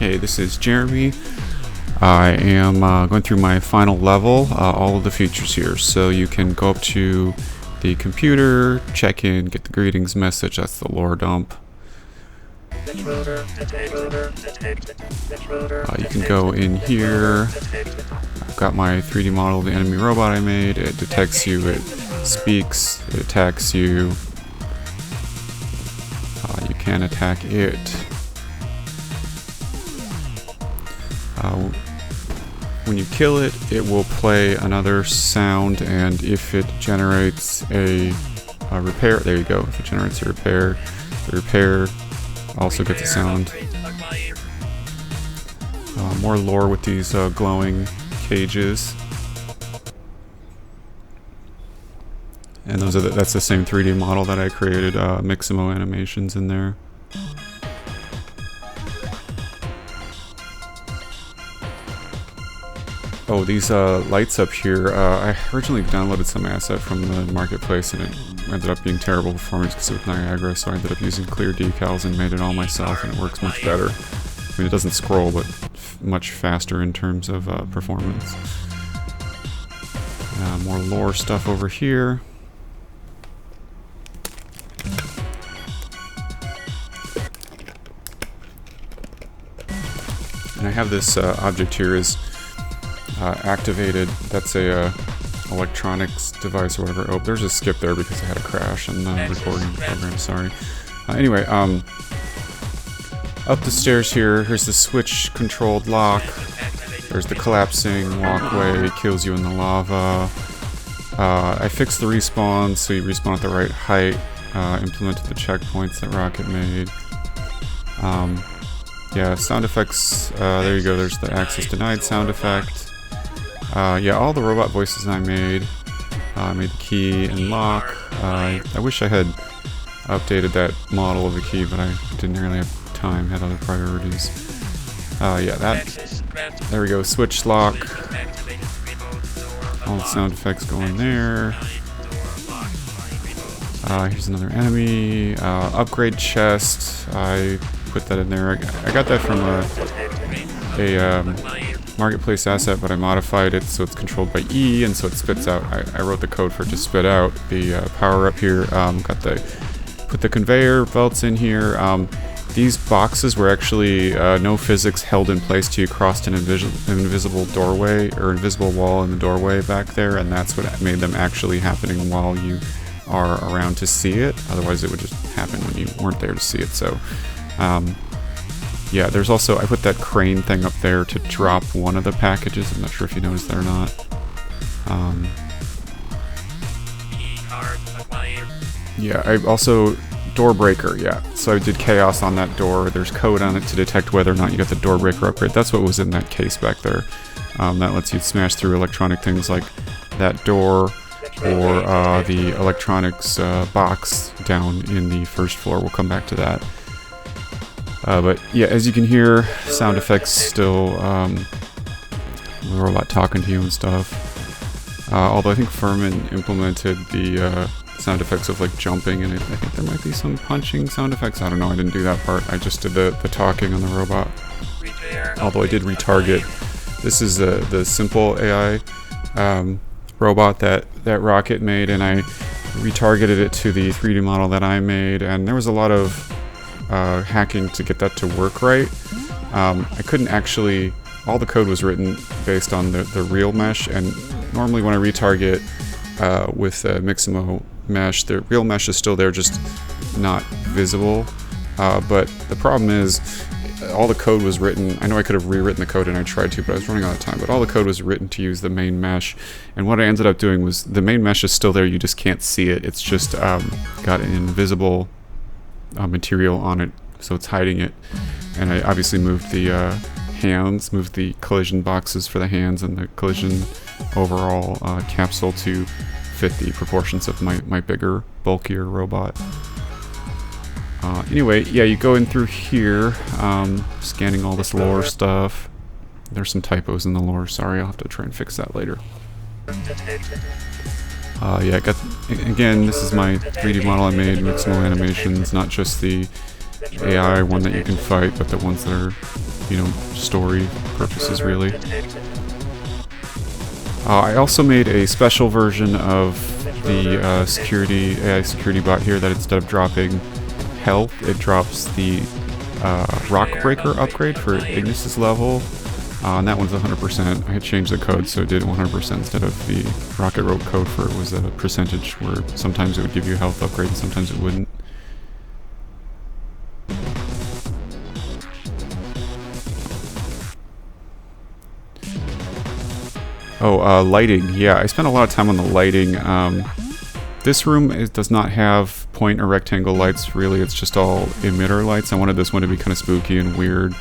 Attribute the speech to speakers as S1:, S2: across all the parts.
S1: Hey, this is Jeremy. I am going through my final level, all of the features here. So you can go up to the computer, check in, get the greetings message, that's the lore dump. You can go in here. I've got my 3D model of the enemy robot I made. It detects you, it speaks, it attacks you. You can attack it. When you kill it, it will play another sound, and if it generates a repair, there you go, if it generates a repair, the repair also gets a sound. More lore with these glowing cages. And that's the same 3D model that I created, Mixamo animations in there. Oh, these lights up here, I originally downloaded some asset from the marketplace and it ended up being terrible performance because of Niagara, so I ended up using clear decals and made it all myself, and it works much better. I mean, it doesn't scroll, but much faster in terms of performance. More lore stuff over here. And I have this object here is activated. That's a electronics device or whatever. Oh, there's a skip there because I had a crash in the recording program, sorry. Anyway, up the stairs here, here's the switch controlled lock. There's the collapsing walkway, kills you in the lava. I fixed the respawn so you respawn at the right height. Implemented the checkpoints that Rocket made. Yeah, sound effects, there you go, there's the access denied sound effect. Yeah, all the robot voices I made. I made the key and lock. I wish I had updated that model of the key, but I didn't really have time, had other priorities. Yeah, there we go, switch lock. All the sound effects go in there. Here's another enemy. Upgrade chest. I put that in there. I got that from a marketplace asset, but I modified it so it's controlled by E, and so it spits out. I wrote the code for it to spit out the power up here. Put the conveyor belts in here. These boxes were actually no physics held in place till you crossed an invisible doorway or invisible wall in the doorway back there, and that's what made them actually happening while you are around to see it. Otherwise it would just happen when you weren't there to see it. So yeah, there's also, I put that crane thing up there to drop one of the packages. I'm not sure if you noticed that or not. Yeah, I also, door breaker, yeah. So I did chaos on that door. There's code on it to detect whether or not you got the door breaker upgrade. That's what was in that case back there. That lets you smash through electronic things like that door or the electronics box down in the first floor. We'll come back to that. But yeah, as you can hear, sound effects still, the robot talking to you and stuff. Although I think Furman implemented the sound effects of like jumping, and I think there might be some punching sound effects. I don't know, I didn't do that part. I just did the talking on the robot. Although I did retarget. This is the simple AI robot that Rocket made, and I retargeted it to the 3D model that I made, and there was a lot of hacking to get that to work right. I couldn't actually, all the code was written based on the real mesh, and normally when I retarget with Mixamo mesh, the real mesh is still there, just not visible. But the problem is, all the code was written, I know I could have rewritten the code and I tried to, but I was running out of time, but all the code was written to use the main mesh, and what I ended up doing was, the main mesh is still there, you just can't see it, it's just got an invisible material on it, so it's hiding it. And I obviously moved the hands, moved the collision boxes for the hands and the collision overall capsule to fit the proportions of my bigger, bulkier robot. Anyway, yeah, you go in through here, scanning all this lore stuff. There's some typos in the lore, sorry, I'll have to try and fix that later. Yeah, again, this is my 3D model I made, Mixamo animations, not just the AI, one that you can fight, but the ones that are, you know, story purposes really. I also made a special version of the AI security bot here that instead of dropping health, it drops the Rock Breaker upgrade for Ignis's level. And that one's 100%. I had changed the code so it did 100% instead of the Rocket Rope code for it was a percentage where sometimes it would give you a health upgrade and sometimes it wouldn't. Oh, lighting. Yeah, I spent a lot of time on the lighting. This room does not have point or rectangle lights, really. It's just all emitter lights. I wanted this one to be kind of spooky and weird.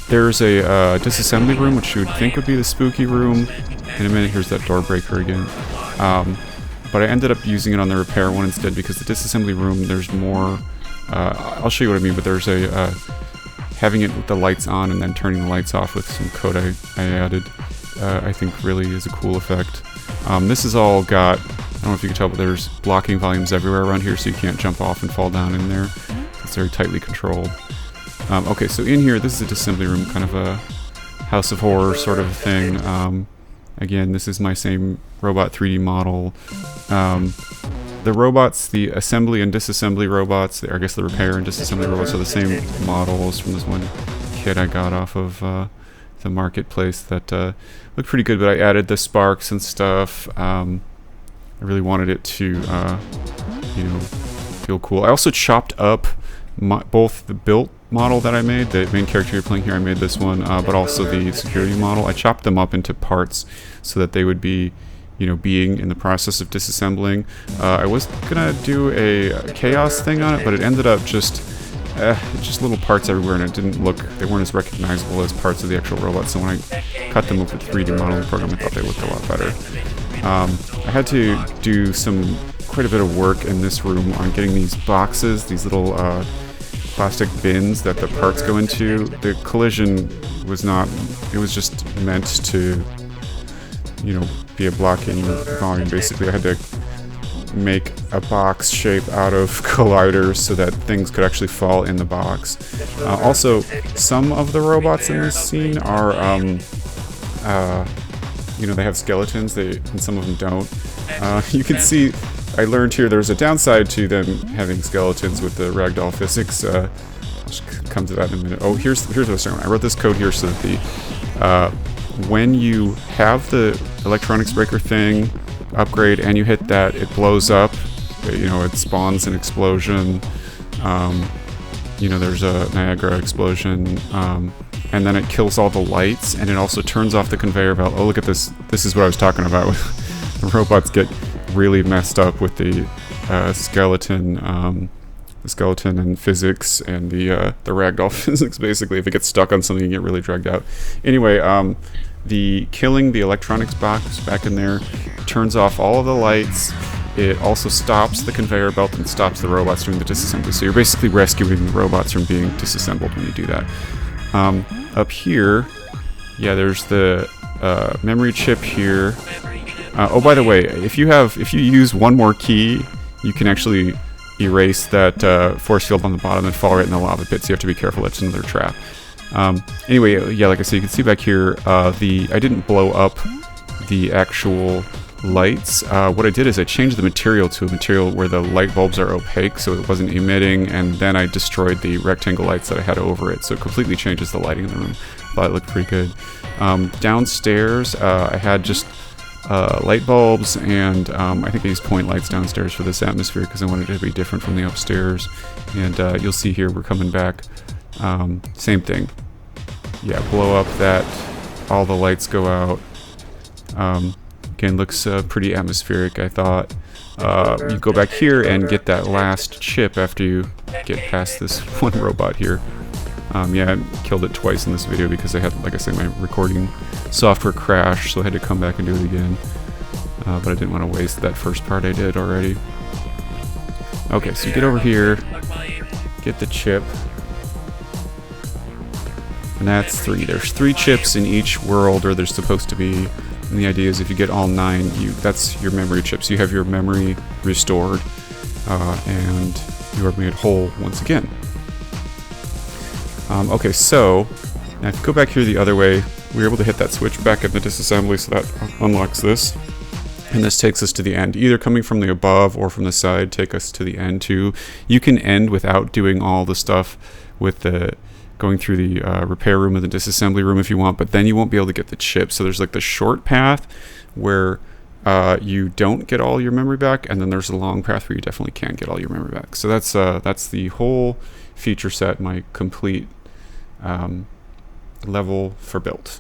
S1: There's a disassembly room, which you would think would be the spooky room. In a minute, here's that door breaker again. But I ended up using it on the repair one instead because the disassembly room, there's more... I'll show you what I mean, but there's a... having it with the lights on and then turning the lights off with some code I added, I think really is a cool effect. This is all got, I don't know if you can tell, but there's blocking volumes everywhere around here, so you can't jump off and fall down in there. It's very tightly controlled. Okay, so in here, this is a disassembly room, kind of a House of Horror sort of thing. Again, this is my same robot 3D model. The robots, the assembly and disassembly robots, I guess the repair and disassembly robots are the same models from this one kit I got off of the marketplace that looked pretty good, but I added the sparks and stuff. I really wanted it to, you know, feel cool. I also chopped up both the Bilt model that I made, the main character you're playing here, I made this one, but also the security model. I chopped them up into parts so that they would be, you know, being in the process of disassembling. I was gonna do a chaos thing on it, but it ended up just little parts everywhere, and it didn't look, they weren't as recognizable as parts of the actual robot, so when I cut them with the 3D modeling program, I thought they looked a lot better. I had to do quite a bit of work in this room on getting these boxes, these little plastic bins that the parts go into. The collision was not, it was just meant to, you know, be a blocking volume. Basically, I had to make a box shape out of colliders so that things could actually fall in the box. Also, some of the robots in this scene are, you know, they have skeletons, and some of them don't. You can see, I learned here there's a downside to them having skeletons with the ragdoll physics. I'll just come to that in a minute. Oh, here's what I was saying. I wrote this code here so that the when you have the electronics breaker thing upgrade and you hit that, it blows up. You know, it spawns an explosion. You know, there's a Niagara explosion. And then it kills all the lights, and it also turns off the conveyor belt. Oh, look at this. This is what I was talking about. The robots get really messed up with the skeleton and physics and the ragdoll physics, basically. If it gets stuck on something, you get really dragged out. Anyway, the killing the electronics box back in there turns off all of the lights. It also stops the conveyor belt and stops the robots doing the disassembly. So you're basically rescuing the robots from being disassembled when you do that. Up here, yeah, there's the memory chip here. Oh, by the way, if you use one more key, you can actually erase that force field on the bottom and fall right in the lava pit, so you have to be careful. That's another trap. Anyway, yeah, like I said, you can see back here, I didn't blow up the actual lights. What I did is I changed the material to a material where the light bulbs are opaque, so it wasn't emitting, and then I destroyed the rectangle lights that I had over it, so it completely changes the lighting in the room. Thought it looked pretty good. Downstairs, I had just light bulbs, and I think I used point lights downstairs for this atmosphere because I wanted it to be different from the upstairs. And you'll see here, we're coming back. Same thing. Yeah, blow up that, all the lights go out. Again, looks pretty atmospheric, I thought. You go back here and get that last chip after you get past this one robot here. Yeah, I killed it twice in this video because I had, like I said, my recording software crashed, so I had to come back and do it again. But I didn't want to waste that first part I did already. Okay, so you get over here, get the chip. And that's 3. There's 3 chips in each world, or there's supposed to be. And the idea is if you get all 9, that's your memory chips. You have your memory restored. and you are made whole once again. Okay, so now if you go back here the other way, we were able to hit that switch back in the disassembly, so that unlocks this. And this takes us to the end, either coming from the above or from the side, take us to the end too. You can end without doing all the stuff with the going through the repair room and the disassembly room if you want, but then you won't be able to get the chip. So there's like the short path where you don't get all your memory back, and then there's a long path where you definitely can get all your memory back. So that's the whole feature set, my complete level for Bilt.